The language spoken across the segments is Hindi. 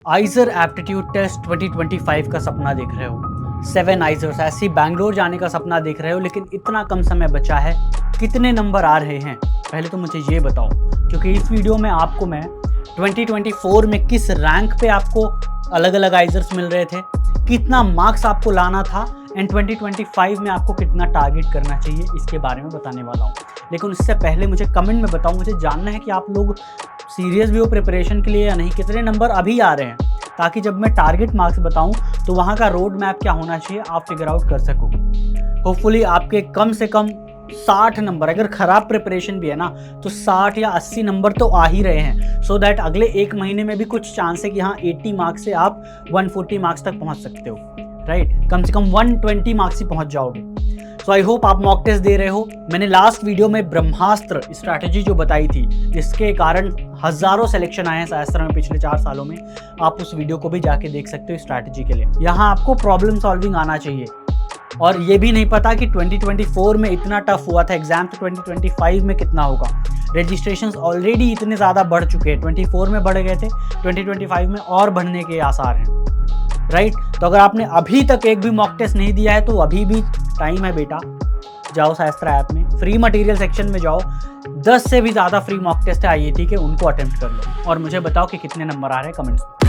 आइजर एप्टीट्यूड टेस्ट 2025 का सपना देख रहे हो, 7 आइजर्स ऐसी बैंगलोर जाने का सपना देख रहे हो, लेकिन इतना कम समय बचा है, कितने नंबर आ रहे हैं? पहले तो मुझे ये बताओ, क्योंकि इस वीडियो में आपको मैं 2024 में किस रैंक पे आपको अलग अलग आइजर्स मिल रहे थे, कितना मार्क्स आपको लाना था एंड 2025 में आपको कितना टारगेट करना चाहिए, इसके बारे में बताने वाला हूँ। लेकिन उससे पहले मुझे कमेंट में बताओ, मुझे जानना है कि आप लोग सीरियस भी हो प्रिपरेशन के लिए या नहीं, कितने नंबर अभी आ रहे हैं, ताकि जब मैं टारगेट मार्क्स बताऊं तो वहां का रोड मैप क्या होना चाहिए आप फिगर आउट कर सको। होपफुली आपके कम से कम 60 नंबर, अगर खराब प्रिपरेशन भी है ना तो 60 या 80 नंबर तो आ ही रहे हैं, सो दैट अगले एक महीने में भी कुछ चांस है कि हाँ 80 मार्क्स से आप 140 मार्क्स तक पहुंच सकते हो, राइट? कम से कम 120 मार्क्स ही पहुंच जाओगे। सो आई होप आप मॉक टेस्ट दे रहे हो। मैंने लास्ट वीडियो में ब्रह्मास्त्र स्ट्रैटेजी जो बताई थी, जिसके कारण हजारों सिलेक्शन आए हैं शास्त्र में पिछले 4 सालों में, आप उस वीडियो को भी जाके देख सकते हो स्ट्रैटेजी के लिए। यहाँ आपको प्रॉब्लम सॉल्विंग आना चाहिए, और ये भी नहीं पता कि 2024 में इतना टफ हुआ था एग्जाम, तो 2025 में कितना होगा। रजिस्ट्रेशंस ऑलरेडी इतने ज़्यादा बढ़ चुके हैं, 24 में बढ़ गए थे, 2025 में और बढ़ने के आसार हैं, राइट? तो अगर आपने अभी तक एक भी मॉक टेस्ट नहीं दिया है तो अभी भी टाइम है बेटा, जाओ शास्त्रा ऐप में, फ्री मटेरियल सेक्शन में जाओ, 10 से भी ज़्यादा फ्री मॉक टेस्ट है आईआईटी के, उनको अटेम्प्ट कर लो और मुझे बताओ कि कितने नंबर आ रहे हैं कमेंट्स में।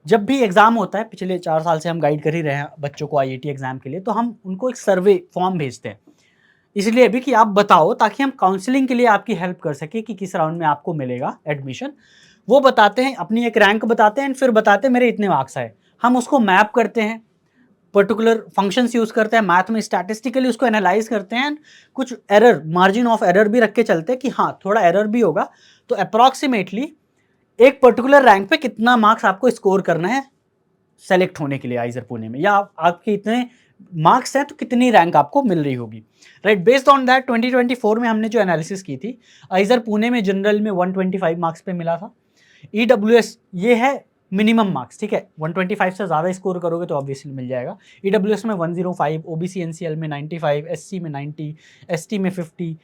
जब भी एग्ज़ाम होता है, पिछले 4 साल से हम गाइड कर ही रहे हैं बच्चों को आईआईटी एग्ज़ाम के लिए, तो हम उनको एक सर्वे फॉर्म भेजते हैं, इसलिए भी कि आप बताओ, ताकि हम काउंसलिंग के लिए आपकी हेल्प कर सके कि किस राउंड में आपको मिलेगा एडमिशन। वो बताते हैं, अपनी एक रैंक बताते हैं, फिर बताते हैं मेरे इतने मार्क्स आए। हम उसको मैप करते हैं, पर्टिकुलर फंक्शंस यूज़ करते हैं, मैथ में स्टैटिस्टिकली उसको एनालाइज करते हैं, कुछ एरर, मार्जिन ऑफ एरर भी रख के चलते हैं कि हाँ थोड़ा एरर भी होगा, तो अप्रॉक्सीमेटली एक पर्टिकुलर रैंक पे कितना मार्क्स आपको स्कोर करना है सेलेक्ट होने के लिए आइजर पुणे में, या आपके इतने मार्क्स हैं तो कितनी रैंक आपको मिल रही होगी, राइट? बेस्ड ऑन दैट 2024 में हमने जो एनालिसिस की थी, आइजर पुणे में जनरल में 125 मार्क्स पे मिला था। ईडब्ल्यूएस ये है मिनिमम मार्क्स, ठीक है, 125 से ज़्यादा स्कोर करोगे तो ऑब्वियसली मिल जाएगा। ईडब्ल्यूएस में 105, ओबीसी एनसीएल में 95, एससी में 90, एसटी में 50,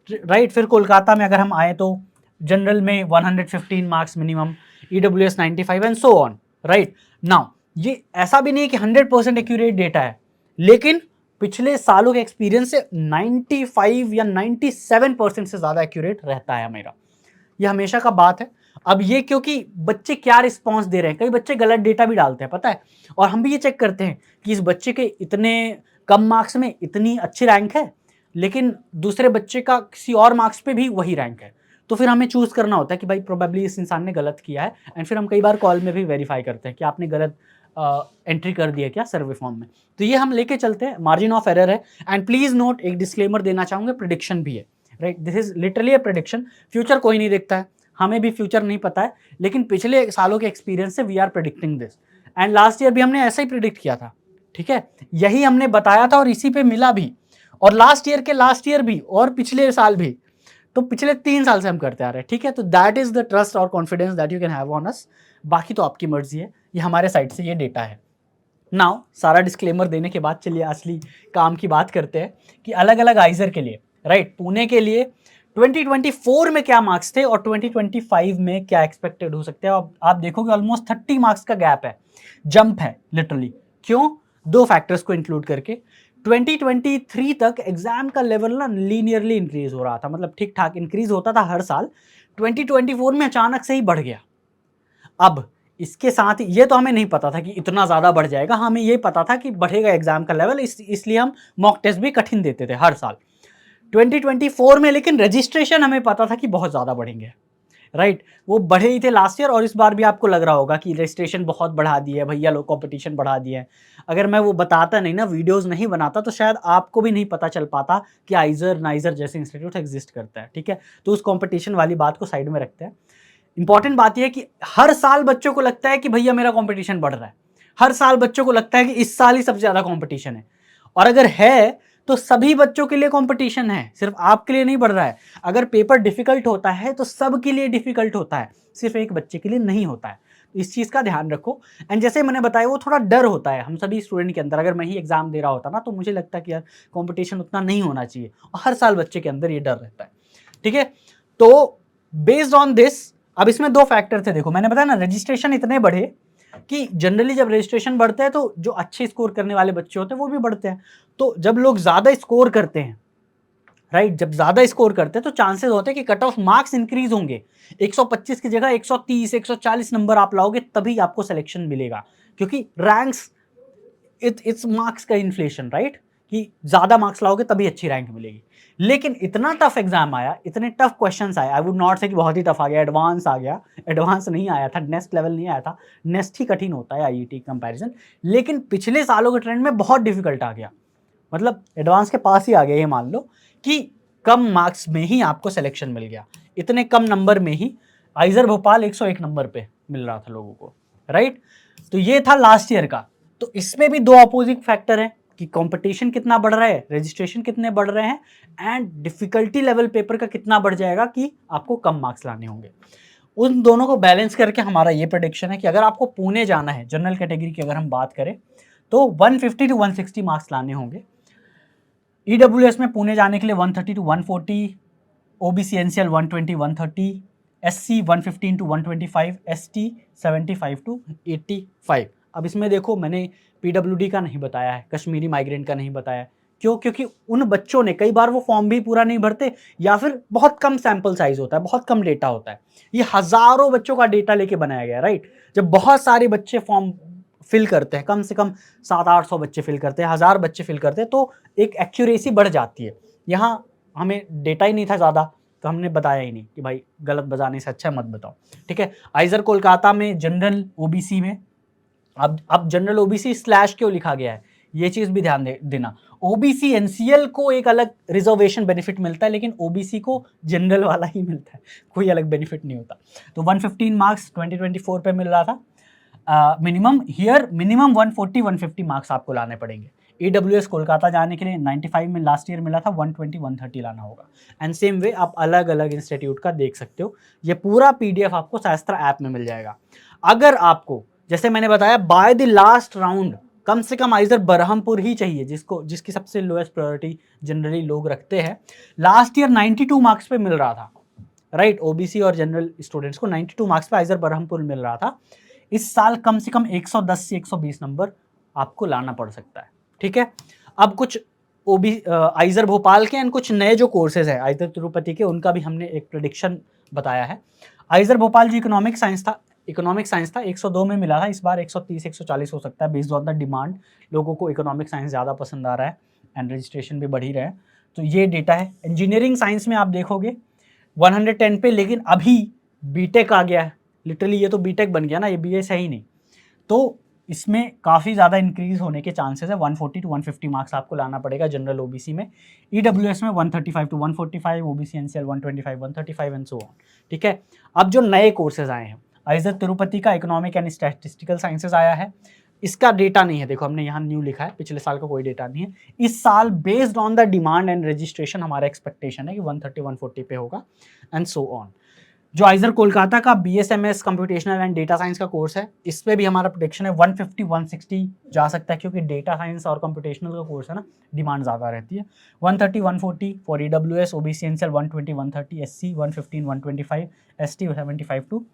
राइट? फिर कोलकाता में अगर हम आए तो जनरल में 115 marks minimum, EWS 95 and so on, right? Now ये ऐसा भी नहीं है कि 100% एक्यूरेट डेटा है, लेकिन पिछले सालों के एक्सपीरियंस से 95 या 97% से ज़्यादा एक्यूरेट रहता है मेरा, ये हमेशा का बात है। अब ये क्योंकि बच्चे क्या रिस्पॉन्स दे रहे हैं, कई बच्चे गलत डेटा भी डालते हैं, पता है, और हम भी ये चेक करते हैं कि इस बच्चे के इतने कम मार्क्स में इतनी अच्छी रैंक है, लेकिन दूसरे बच्चे का किसी और मार्क्स पे भी वही रैंक है, तो फिर हमें चूज़ करना होता है कि भाई प्रोबेबली इस इंसान ने गलत किया है, एंड फिर हम कई बार कॉल में भी वेरीफाई करते हैं कि आपने गलत एंट्री कर दिया क्या सर्वे फॉर्म में, तो ये हम लेके चलते हैं, मार्जिन ऑफ एरर है। एंड प्लीज़ नोट, एक डिस्क्लेमर देना चाहूँगा, प्रेडिक्शन भी है, right? This is literally a prediction, future कोई नहीं देखता है, हमें भी फ्यूचर नहीं पता है, लेकिन पिछले सालों के एक्सपीरियंस से we are predicting this, and last year भी हमने ऐसा ही प्रेडिक्ट किया था, ठीक है, यही हमने बताया था और इसी पे मिला भी, और लास्ट ईयर भी और पिछले साल भी, तो पिछले 3 साल से हम करते आ रहे हैं, ठीक है? तो दैट इज द ट्रस्ट और confidence that you can have on us. बाकी तो आपकी मर्जी है, ये हमारे साइड से ये डेटा है। नाउ सारा डिस्क्लेमर देने के बाद चलिए असली काम की बात करते हैं कि अलग अलग आइजर के लिए, राइट, पुणे के लिए 2024 में क्या मार्क्स थे और 2025 में क्या एक्सपेक्टेड हो सकते हैं। आप देखोगे ऑलमोस्ट 30 मार्क्स का गैप है, जंप है लिटरली। क्यों? 2 फैक्टर्स को इंक्लूड करके। 2023 तक एग्जाम का लेवल ना लीनियरली इंक्रीज हो रहा था, मतलब ठीक ठाक इंक्रीज होता था हर साल, 2024 में अचानक से ही बढ़ गया। अब इसके साथ ये तो हमें नहीं पता था कि इतना ज़्यादा बढ़ जाएगा, हमें ये पता था कि बढ़ेगा एग्जाम का लेवल, इसलिए हम मॉक टेस्ट भी कठिन देते थे हर साल 2024 में, लेकिन रजिस्ट्रेशन हमें पता था कि बहुत ज़्यादा बढ़ेंगे, राइट? वो बढ़े ही थे लास्ट ईयर, और इस बार भी आपको लग रहा होगा कि रजिस्ट्रेशन बहुत बढ़ा दिया है भैया, लोग कंपटीशन बढ़ा दिया है। अगर मैं वो बताता नहीं ना, वीडियोस नहीं बनाता, तो शायद आपको भी नहीं पता चल पाता कि आइजर नाइजर जैसे इंस्टीट्यूट एग्जिस्ट करता है, ठीक है? तो उस कंपटीशन वाली बात को साइड में रखते हैं। इंपॉर्टेंट बात यह है कि हर साल बच्चों को लगता है कि भैया मेरा कंपटीशन बढ़ रहा है, हर साल बच्चों को लगता है कि इस साल ही सबसे ज़्यादा कंपटीशन है, और अगर है तो सभी बच्चों के लिए कंपटीशन है, सिर्फ आपके लिए नहीं बढ़ रहा है। अगर पेपर डिफिकल्ट होता है तो सब के लिए डिफिकल्ट होता है, सिर्फ एक बच्चे के लिए नहीं होता है। तो इस चीज़ का ध्यान रखो। एंड जैसे मैंने बताया वो थोड़ा डर होता है हम सभी स्टूडेंट के अंदर। अगर मैं ही एग्जाम दे रहा होता ना तो मुझे लगता कि यार कंपटीशन उतना नहीं होना चाहिए, और हर साल बच्चे के अंदर ये डर रहता है। ठीक है, तो बेस्ड ऑन दिस अब इसमें दो फैक्टर थे। देखो मैंने बताया ना रजिस्ट्रेशन इतने बढ़े कि जनरली जब रजिस्ट्रेशन बढ़ते हैं तो जो अच्छे स्कोर करने वाले बच्चे होते हैं वो भी बढ़ते हैं। तो जब लोग ज्यादा स्कोर करते हैं, राइट, जब ज्यादा स्कोर करते हैं तो चांसेस होते हैं कि कट ऑफ मार्क्स इंक्रीज होंगे। 125 की जगह 130 140 नंबर आप लाओगे तभी आपको सिलेक्शन मिलेगा, क्योंकि रैंक्स इट्स मार्क्स का इन्फ्लेशन, राइट, कि ज्यादा मार्क्स लाओगे तभी अच्छी रैंक मिलेगी। लेकिन इतना टफ एग्जाम आया, इतने टफ क्वेश्चंस आए, आई वुड नॉट से कि बहुत ही टफ आ गया, एडवांस आ गया, एडवांस नहीं आया था, नेक्स्ट लेवल नहीं आया था, नेक्स्ट ही कठिन होता है आईआईटी कंपैरिजन। लेकिन पिछले सालों के ट्रेंड में बहुत डिफिकल्ट आ गया, मतलब एडवांस के पास ही आ गया, ये मान लो कि कम मार्क्स में ही आपको सिलेक्शन मिल गया, इतने कम नंबर में ही। आइजर भोपाल 101 नंबर पे मिल रहा था लोगों को, राइट। तो ये था लास्ट ईयर का। तो इसमें भी दो अपोजिट फैक्टर है कि कंपटीशन कितना बढ़ रहा है, रजिस्ट्रेशन कितने बढ़ रहे हैं, एंड डिफिकल्टी लेवल पेपर का कितना बढ़ जाएगा कि आपको कम मार्क्स लाने होंगे। उन दोनों को बैलेंस करके हमारा ये प्रेडिक्शन है कि अगर आपको पुणे जाना है, जनरल कैटेगरी की अगर हम बात करें, तो 150 टू 160 मार्क्स लाने होंगे। ईडब्ल्यूएस में पुणे जाने के लिए 130 to 140, OBC NCL 120 130, SC 115 to 125, ST 75 to 85। अब इसमें देखो मैंने पीडब्ल्यूडी का नहीं बताया है, कश्मीरी माइग्रेंट का नहीं बताया है। क्यों? क्योंकि उन बच्चों ने कई बार वो फॉर्म भी पूरा नहीं भरते, या फिर बहुत कम सैंपल साइज होता है, बहुत कम डेटा होता है। ये हजारों बच्चों का डेटा लेके बनाया गया, राइट। जब बहुत सारे बच्चे फॉर्म फिल करते हैं, कम से कम 700-800 बच्चे फिल करते हैं, 1000 बच्चे फिल करते हैं, तो एक एक्यूरेसी बढ़ जाती है। यहाँ हमें डेटा ही नहीं था ज़्यादा, तो हमने बताया ही नहीं कि भाई गलत बताने से अच्छा मत बताओ। ठीक है, आइजर कोलकाता में जनरल ओबीसी में, अब जनरल ओबीसी स्लैश क्यों लिखा गया है, ये चीज भी ध्यान देना। ओबीसी एनसीएल को एक अलग रिजर्वेशन बेनिफिट मिलता है, लेकिन ओबीसी को जनरल वाला ही मिलता है, कोई अलग बेनिफिट नहीं होता। तो 115 मार्क्स 2024 पे मिल रहा था मिनिमम। हियर मिनिमम 140 150 मार्क्स आपको लाने पड़ेंगे। ईडब्ल्यूएस कोलकाता जाने के लिए 95 में लास्ट ईयर मिला था, 120 130 लाना होगा। एंड सेम वे आप अलग अलग इंस्टीट्यूट का देख सकते हो, ये पूरा पीडीएफ आपको शास्त्रा ऐप में मिल जाएगा। अगर आपको जैसे मैंने बताया बाय द लास्ट राउंड कम से कम आइजर बरहमपुर ही चाहिए, जिसकी सबसे लोएस्ट प्रायोरिटी जनरली लोग रखते हैं। लास्ट ईयर 92 मार्क्स पे मिल रहा था, राइट, ओबीसी और जनरल स्टूडेंट्स को 92 मार्क्स पे आइजर बरहमपुर मिल रहा था। इस साल कम से कम 110 से 120 नंबर आपको लाना पड़ सकता है। ठीक है, अब कुछ आइजर भोपाल के एंड कुछ नए जो कोर्सेज हैं आइजर तिरुपति के, उनका भी हमने एक प्रेडिक्शन बताया है। आइजर भोपाल जो इकोनॉमिक साइंस था 102 में मिला था, इस बार 130 140 हो सकता है, बेस्ड ऑन द डिमांड। लोगों को इकोनॉमिक साइंस ज़्यादा पसंद आ रहा है एंड रजिस्ट्रेशन भी बढ़ ही रहे हैं, तो ये डेटा है। इंजीनियरिंग साइंस में आप देखोगे 110 पे, लेकिन अभी बीटेक आ गया है, लिटरली ये तो बीटेक बन गया ना, ये बीएस है ही नहीं, तो इसमें काफ़ी ज़्यादा इंक्रीज होने के चांसेस है। 140 टू 150 मार्क्स आपको लाना पड़ेगा जनरल ओबीसी में। ईडब्ल्यूएस में 135 to 145, OBC NCL 125 135 and so on. ठीक है, अब जो नए कोर्सेज आए हैं, आइजर तिरुपति का इकोनॉमिक एंड स्टैटिस्टिकल साइंसेज आया है, इसका डेटा नहीं है, देखो हमने यहाँ न्यू लिखा है, पिछले साल का कोई डेटा नहीं है। इस साल based on the demand and registration हमारा एक्सपेक्टेशन है कि 130 140 पे होगा एंड सो ऑन। जो आइजर कोलकाता का BSMS computational and data science का कोर्स है, इस पे भी हमारा प्रेडिक्शन है 150 160 जा सकता है, क्योंकि डेटा साइंस और कंप्यूटेशनल का कोर्स है ना, डिमांड ज़्यादा रहती है। 130 140 for EWS, OBC NCL 120 130, SC 115 125, ST 75 to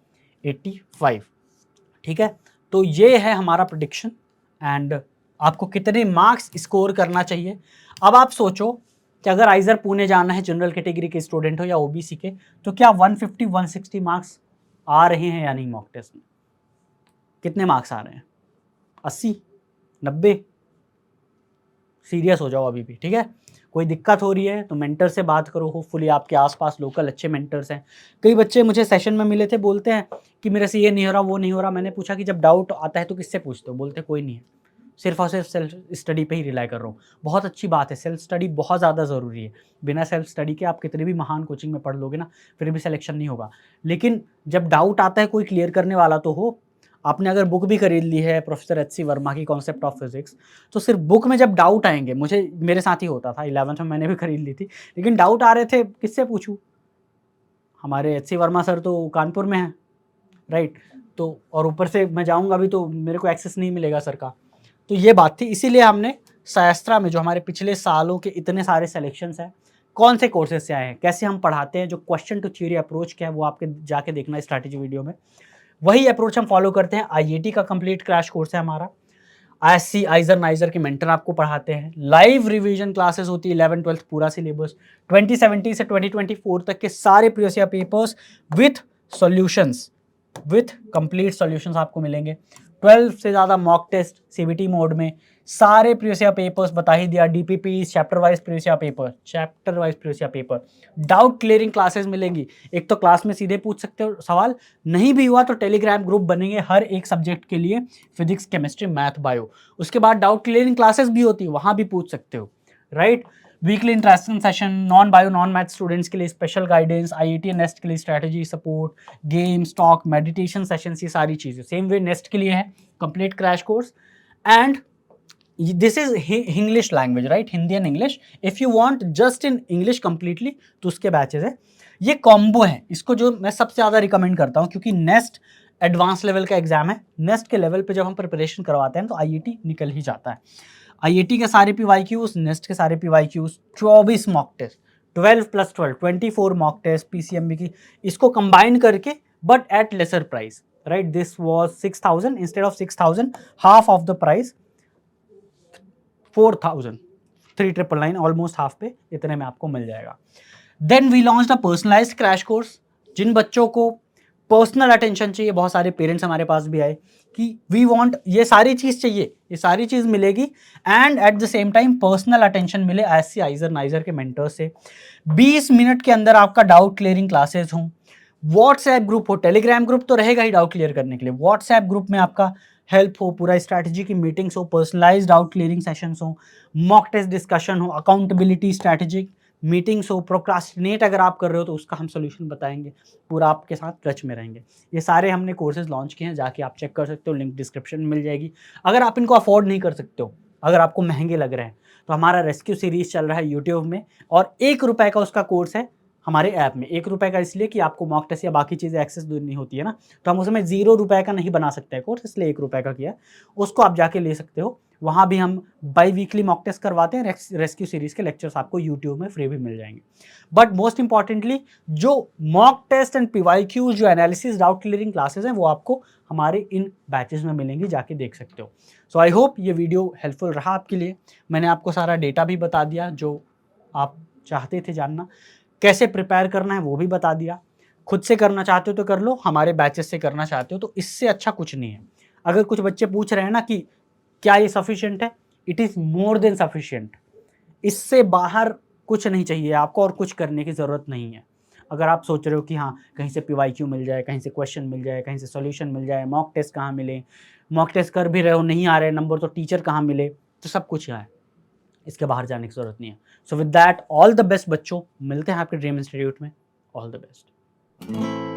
85। ठीक है, तो ये है हमारा प्रेडिक्शन एंड आपको कितने मार्क्स स्कोर करना चाहिए। अब आप सोचो कि अगर आइजर पुणे जाना है, जनरल कैटेगरी के स्टूडेंट हो या ओबीसी के, तो क्या 150 160 मार्क्स आ रहे हैं या नहीं मॉक टेस्ट में? कितने मार्क्स आ रहे हैं? 80 90? सीरियस हो जाओ अभी भी। ठीक है, कोई दिक्कत हो रही है तो मेंटर से बात करो, होपफुली आपके आसपास लोकल अच्छे मेंटर्स हैं। कई बच्चे मुझे सेशन में मिले थे, बोलते हैं कि मेरे से ये नहीं हो रहा वो नहीं हो रहा। मैंने पूछा कि जब डाउट आता है तो किससे पूछते हो? बोलते कोई नहीं है, सिर्फ और सिर्फ सेल्फ स्टडी पे ही रिलाई कर रहा हूँ। बहुत अच्छी बात है, सेल्फ स्टडी बहुत ज़्यादा ज़रूरी है। बिना सेल्फ स्टडी के आप कितने भी महान कोचिंग में पढ़ लोगे ना, फिर भी सिलेक्शन नहीं होगा। लेकिन जब डाउट आता है कोई क्लियर करने वाला तो हो। आपने अगर बुक भी खरीद ली है प्रोफेसर एच सी वर्मा की कॉन्सेप्ट ऑफ फिजिक्स, तो सिर्फ बुक में जब डाउट आएंगे, मेरे साथ ही होता था 11th में, मैंने भी खरीद ली थी, लेकिन डाउट आ रहे थे किससे पूछूं? हमारे एच सी वर्मा सर तो कानपुर में हैं, राइट। तो और ऊपर से मैं जाऊँगा भी तो मेरे को एक्सेस नहीं मिलेगा सर का। तो ये बात थी, इसीलिए हमने शास्त्रा में जो हमारे पिछले सालों के इतने सारे सिलेक्शंस हैं, कौन से कोर्सेज से आए हैं, कैसे हम पढ़ाते हैं, जो क्वेश्चन टू थ्योरी अप्रोच क्या है वो आपके जाके देखना है स्ट्रैटेजी वीडियो में। वही अप्रोच हम फॉलो करते हैं। आईआईटी का कंप्लीट क्रैश कोर्स है हमारा। आईएससी आइजर नाइजर के मेंटर आपको पढ़ाते हैं। लाइव रिवीजन क्लासेस होती है, 11th-12th पूरा सिलेबस, 2017 से 2024 तक के सारे previous year papers with solutions, with complete solutions आपको मिलेंगे। 12 से ज़्यादा मॉक टेस्ट सीबीटी मोड में, सारे प्रीवियस ईयर पेपर्स बता ही दिया, DPP, chapter wise previous year paper, doubt clearing classes मिलेंगी। एक तो क्लास में सीधे पूछ सकते हो सवाल, नहीं भी हुआ तो टेलीग्राम ग्रुप बनेंगे हर एक सब्जेक्ट के लिए, फिजिक्स, केमिस्ट्री, मैथ, बायो। उसके बाद डाउट क्लियरिंग क्लासेस भी होती है, वहाँ भी पूछ सकते हो, right. Weekly interaction session, non bio non math students के लिए स्पेशल गाइडेंस, आईआईटी नेस्ट के लिए strategy support, games, talk, meditation sessions, ये सारी चीज़ें सेम वे नेस्ट के लिए है complete crash course. And this is English language, right, Hindi and English. If you want just in English completely तो उसके बैचेस है। ये कॉम्बो है, इसको जो मैं सबसे ज़्यादा रिकमेंड करता हूँ, क्योंकि नेस्ट एडवांस लेवल का एग्जाम है। नेस्ट के लेवल पे जब हम प्रिपरेशन करवाते हैं तो आईआईटी निकल ही जाता है। आईआईटी के सारे पीवाईक्यूज, नेस्ट के सारे PYQs, 24 mock test, 12+12 24 mock test PCMB की, इसको कंबाइन करके but at lesser price, right. This was 6000 instead of 6000, half of the price, 4000, 3999, almost half pay, इतने में आपको मिल जाएगा। Then we launch the personalized crash course. जिन बच्चों को पर्सनल अटेंशन चाहिए, बहुत सारे पेरेंट्स हमारे पास भी आए कि वी वांट ये सारी चीज़ चाहिए, ये सारी चीज़ मिलेगी and at the same time personal attention मिले आईएससी आइजर नाइजर के मेंटर से। 20 मिनट के अंदर आपका डाउट क्लियरिंग क्लासेस हों, व्हाट्सएप ग्रुप हो, टेलीग्राम ग्रुप तो रहेगा ही डाउट क्लियर करने के लिए, व्हाट्सएप ग्रुप में आपका हेल्प हो, पूरा स्ट्रैटेजी की मीटिंग्स हो, पर्सनलाइज्ड डाउट क्लियरिंग सेशंस हो, मॉक टेस्ट डिस्कशन हो, अकाउंटेबिलिटी स्ट्रैटेजिक मीटिंग्स हो, प्रोक्रास्टिनेट अगर आप कर रहे हो तो उसका हम सोल्यूशन बताएंगे, पूरा आपके साथ टच में रहेंगे। ये सारे हमने कोर्सेज लॉन्च किए हैं, जाके आप चेक कर सकते हो, लिंक डिस्क्रिप्शन में मिल जाएगी। अगर आप इनको अफोर्ड नहीं कर सकते हो, अगर आपको महंगे लग रहे हैं, तो हमारा रेस्क्यू सीरीज चल रहा है यूट्यूब में, और ₹1 का उसका कोर्स है हमारे ऐप में। ₹1 का इसलिए कि आपको मॉक टेस्ट या बाकी चीज़ें एक्सेस नहीं होती है ना, तो हम उसमें ₹0 का नहीं बना सकते कोर्स, इसलिए ₹1 का किया। उसको आप जाके ले सकते हो, वहाँ भी हम बाई वीकली मॉक टेस्ट करवाते हैं। रेस्क्यू सीरीज़ के लेक्चर्स आपको यूट्यूब में फ्री भी मिल जाएंगे। बट मोस्ट इंपॉर्टेंटली जो मॉक टेस्ट एंड पीवाईक्यूज, जो एनालिसिस डाउट क्लियरिंग क्लासेस हैं, वो आपको हमारे इन बैचेस में मिलेंगी, जाके देख सकते हो। सो आई होप ये वीडियो हेल्पफुल रहा आपके लिए। मैंने आपको सारा डेटा भी बता दिया जो आप चाहते थे जानना, कैसे प्रिपेयर करना है वो भी बता दिया। खुद से करना चाहते हो तो कर लो, हमारे बैचेस से करना चाहते हो तो इससे अच्छा कुछ नहीं है। अगर कुछ बच्चे पूछ रहे हैं ना कि क्या ये सफिशिएंट है, it is more than sufficient. इससे बाहर कुछ नहीं चाहिए आपको, और कुछ करने की ज़रूरत नहीं है। अगर आप सोच रहे हो कि हाँ, कहीं से पीवाईक्यू मिल जाए, कहीं से क्वेश्चन मिल जाए, कहीं से सॉल्यूशन मिल जाए, मॉक टेस्ट कहाँ मिले, मॉक टेस्ट कर भी रहे हो, नहीं आ रहे नंबर, तो टीचर कहाँ मिले, तो सब कुछ यहाँ है, इसके बाहर जाने की ज़रूरत नहीं है। So with that all the best बच्चों, मिलते हैं आपके ड्रीम इंस्टीट्यूट में। All the best.